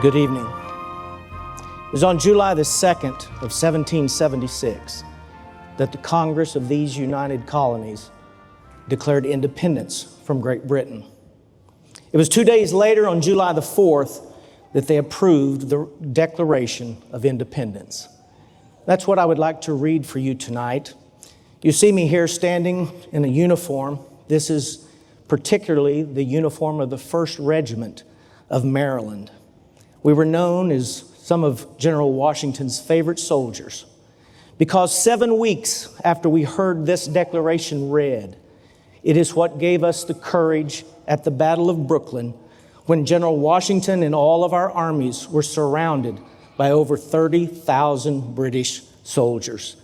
Good evening. It was on July the 2nd of 1776 that the Congress of these United Colonies declared independence from Great Britain. It was 2 days later, on July the 4th, that they approved the Declaration of Independence. That's what I would like to read for you tonight. You see me here standing in a uniform. This is particularly the uniform of the 1st Regiment of Maryland. We were known as some of General Washington's favorite soldiers because 7 weeks after we heard this declaration read, it is what gave us the courage at the Battle of Brooklyn when General Washington and all of our armies were surrounded by over 30,000 British soldiers.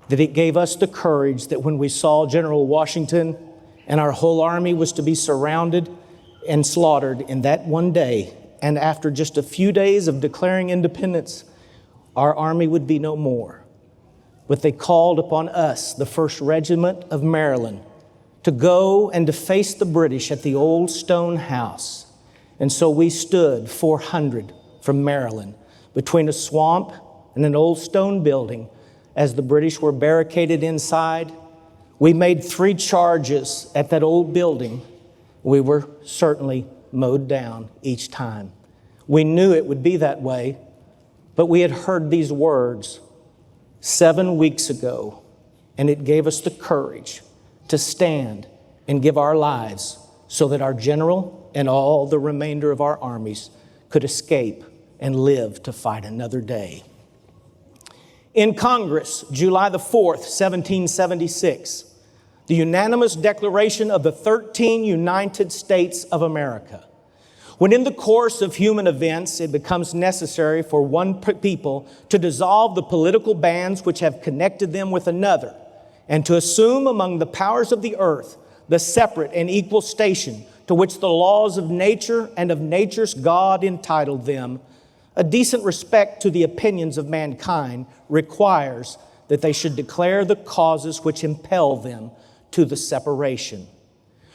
That it gave us the courage that when we saw General Washington and our whole army was to be surrounded and slaughtered in that one day, and after just a few days of declaring independence, our army would be no more. But they called upon us, the 1st Regiment of Maryland, to go and to face the British at the old stone house. And so we stood 400 from Maryland between a swamp and an old stone building as the British were barricaded inside. We made 3 charges at that old building. We were certainly mowed down each time. We knew it would be that way, but we had heard these words 7 weeks ago, and it gave us the courage to stand and give our lives so that our general and all the remainder of our armies could escape and live to fight another day. In Congress, July the 4th, 1776, the unanimous declaration of the 13 United States of America. When in the course of human events, it becomes necessary for one people to dissolve the political bands which have connected them with another, and to assume among the powers of the earth the separate and equal station to which the laws of nature and of nature's God entitled them, a decent respect to the opinions of mankind requires that they should declare the causes which impel them to the separation.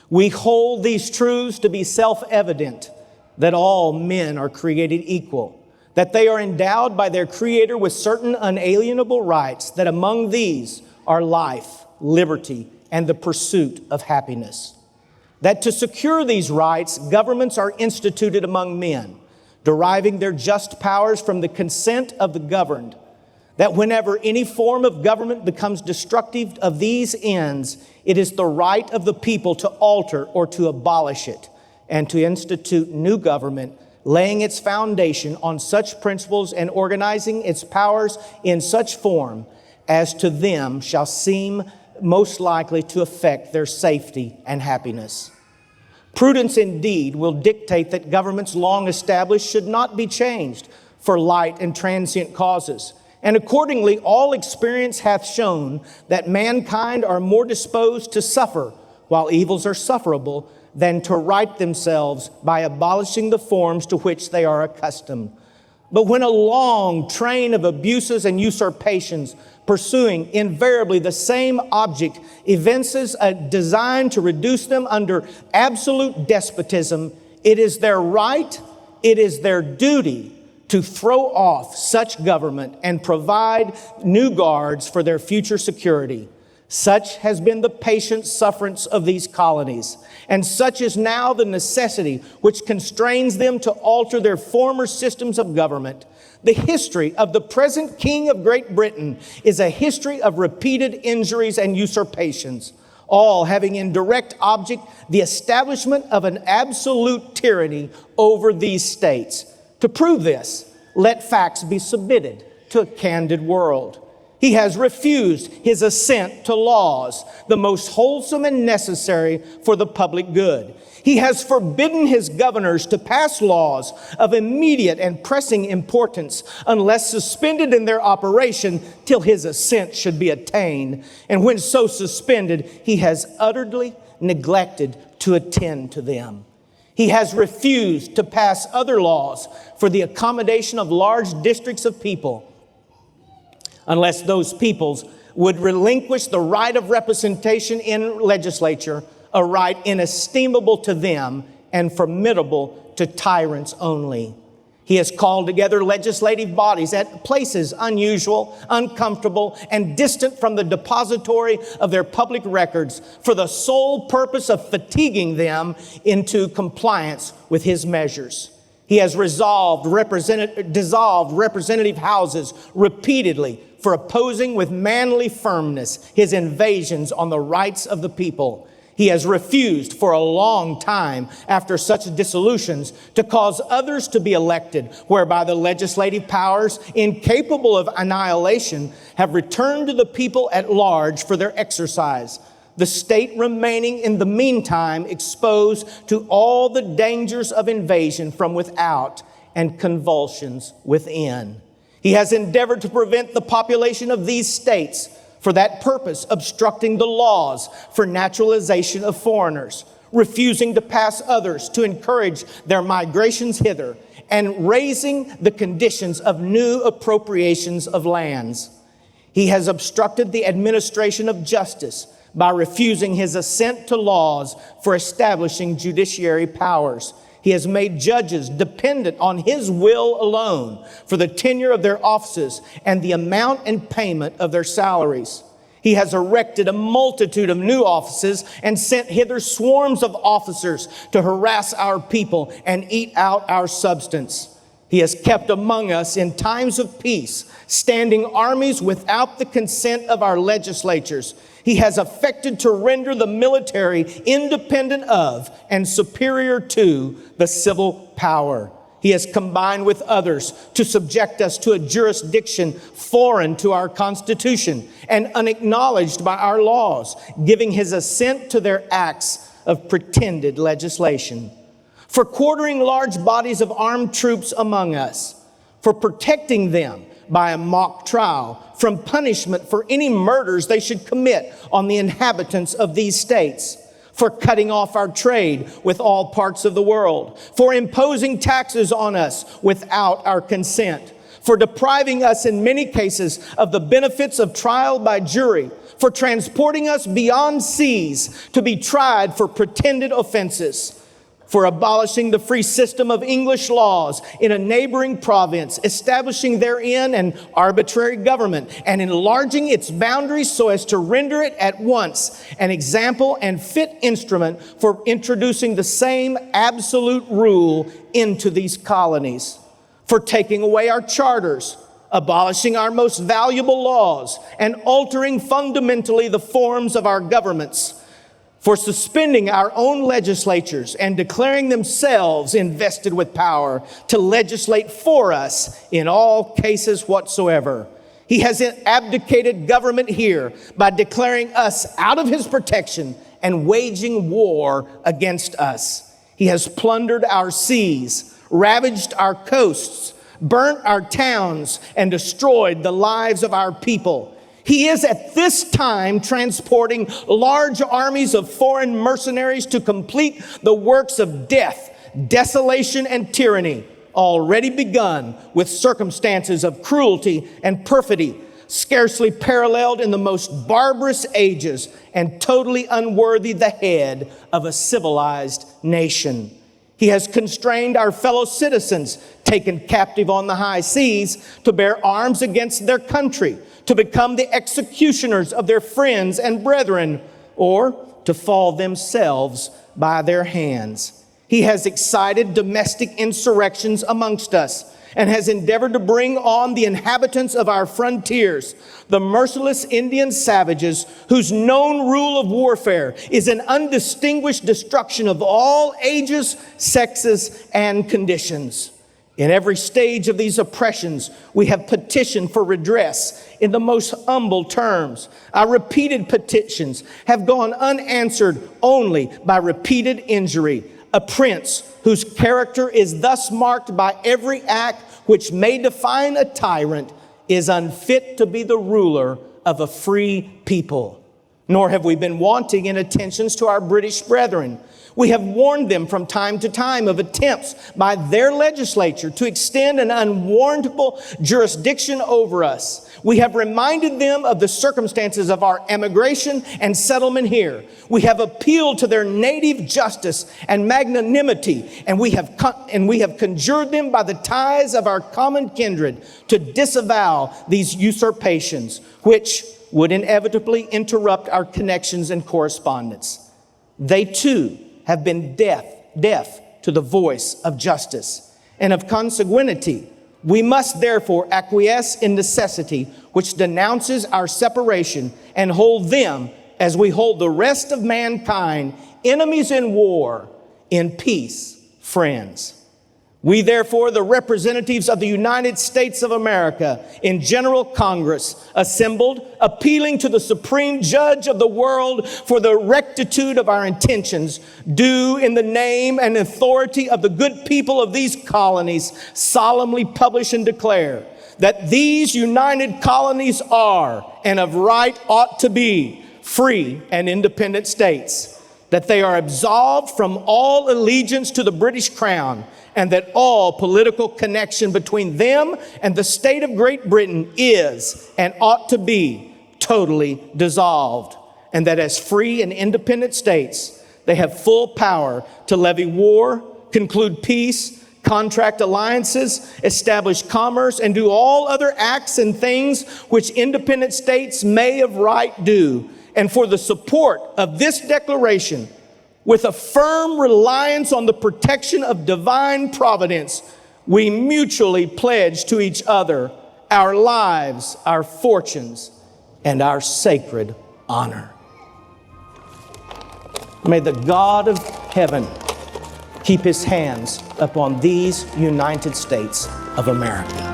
We hold these truths to be self-evident, that all men are created equal, that they are endowed by their Creator with certain unalienable rights, that among these are life, liberty, and the pursuit of happiness. That to secure these rights, governments are instituted among men, deriving their just powers from the consent of the governed. That whenever any form of government becomes destructive of these ends, it is the right of the people to alter or to abolish it, and to institute new government, laying its foundation on such principles and organizing its powers in such form as to them shall seem most likely to affect their safety and happiness. Prudence indeed will dictate that governments long established should not be changed for light and transient causes. And accordingly, all experience hath shown that mankind are more disposed to suffer while evils are sufferable than to right themselves by abolishing the forms to which they are accustomed. But when a long train of abuses and usurpations pursuing invariably the same object evinces a design to reduce them under absolute despotism, it is their right, it is their duty to throw off such government and provide new guards for their future security. Such has been the patient sufferance of these colonies, and such is now the necessity which constrains them to alter their former systems of government. The history of the present King of Great Britain is a history of repeated injuries and usurpations, all having in direct object the establishment of an absolute tyranny over these states. To prove this, let facts be submitted to a candid world. He has refused his assent to laws, the most wholesome and necessary for the public good. He has forbidden his governors to pass laws of immediate and pressing importance unless suspended in their operation till his assent should be attained. And when so suspended, he has utterly neglected to attend to them. He has refused to pass other laws for the accommodation of large districts of people, unless those peoples would relinquish the right of representation in legislature, a right inestimable to them and formidable to tyrants only. He has called together legislative bodies at places unusual, uncomfortable, and distant from the depository of their public records for the sole purpose of fatiguing them into compliance with his measures. He has dissolved representative houses repeatedly for opposing with manly firmness his invasions on the rights of the people. He has refused for a long time after such dissolutions to cause others to be elected, whereby the legislative powers, incapable of annihilation, have returned to the people at large for their exercise. The state remaining in the meantime exposed to all the dangers of invasion from without and convulsions within. He has endeavored to prevent the population of these states for that purpose, obstructing the laws for naturalization of foreigners, refusing to pass others to encourage their migrations hither, and raising the conditions of new appropriations of lands. He has obstructed the administration of justice by refusing his assent to laws for establishing judiciary powers. He has made judges dependent on his will alone for the tenure of their offices and the amount and payment of their salaries. He has erected a multitude of new offices and sent hither swarms of officers to harass our people and eat out our substance. He has kept among us in times of peace standing armies without the consent of our legislatures. He has affected to render the military independent of and superior to the civil power. He has combined with others to subject us to a jurisdiction foreign to our Constitution and unacknowledged by our laws, giving his assent to their acts of pretended legislation. For quartering large bodies of armed troops among us, for protecting them by a mock trial from punishment for any murders they should commit on the inhabitants of these states, for cutting off our trade with all parts of the world, for imposing taxes on us without our consent, for depriving us in many cases of the benefits of trial by jury, for transporting us beyond seas to be tried for pretended offenses, for abolishing the free system of English laws in a neighboring province, establishing therein an arbitrary government, and enlarging its boundaries so as to render it at once an example and fit instrument for introducing the same absolute rule into these colonies, for taking away our charters, abolishing our most valuable laws, and altering fundamentally the forms of our governments, for suspending our own legislatures and declaring themselves invested with power to legislate for us in all cases whatsoever. He has abdicated government here by declaring us out of his protection and waging war against us. He has plundered our seas, ravaged our coasts, burnt our towns, and destroyed the lives of our people. He is at this time transporting large armies of foreign mercenaries to complete the works of death, desolation, and tyranny, already begun with circumstances of cruelty and perfidy, scarcely paralleled in the most barbarous ages and totally unworthy the head of a civilized nation. He has constrained our fellow citizens, taken captive on the high seas, to bear arms against their country, to become the executioners of their friends and brethren, or to fall themselves by their hands. He has excited domestic insurrections amongst us and has endeavored to bring on the inhabitants of our frontiers, the merciless Indian savages whose known rule of warfare is an undistinguished destruction of all ages, sexes, and conditions. In every stage of these oppressions, we have petitioned for redress in the most humble terms. Our repeated petitions have gone unanswered only by repeated injury. A prince whose character is thus marked by every act which may define a tyrant is unfit to be the ruler of a free people. Nor have we been wanting in attentions to our British brethren. We have warned them from time to time of attempts by their legislature to extend an unwarrantable jurisdiction over us. We have reminded them of the circumstances of our emigration and settlement here. We have appealed to their native justice and magnanimity, and we have conjured them by the ties of our common kindred to disavow these usurpations, which would inevitably interrupt our connections and correspondence. They too have been deaf to the voice of justice, and of consanguinity. We must therefore acquiesce in necessity, which denounces our separation, and hold them, as we hold the rest of mankind, enemies in war, in peace, friends. We therefore, the representatives of the United States of America in General Congress, assembled, appealing to the Supreme Judge of the world for the rectitude of our intentions, do in the name and authority of the good people of these colonies solemnly publish and declare that these united colonies are, and of right ought to be, free and independent states, that they are absolved from all allegiance to the British Crown, and that all political connection between them and the state of Great Britain is and ought to be totally dissolved, and that as free and independent states, they have full power to levy war, conclude peace, contract alliances, establish commerce, and do all other acts and things which independent states may of right do. And for the support of this declaration, with a firm reliance on the protection of divine providence, we mutually pledge to each other our lives, our fortunes, and our sacred honor. May the God of heaven keep his hands upon these United States of America.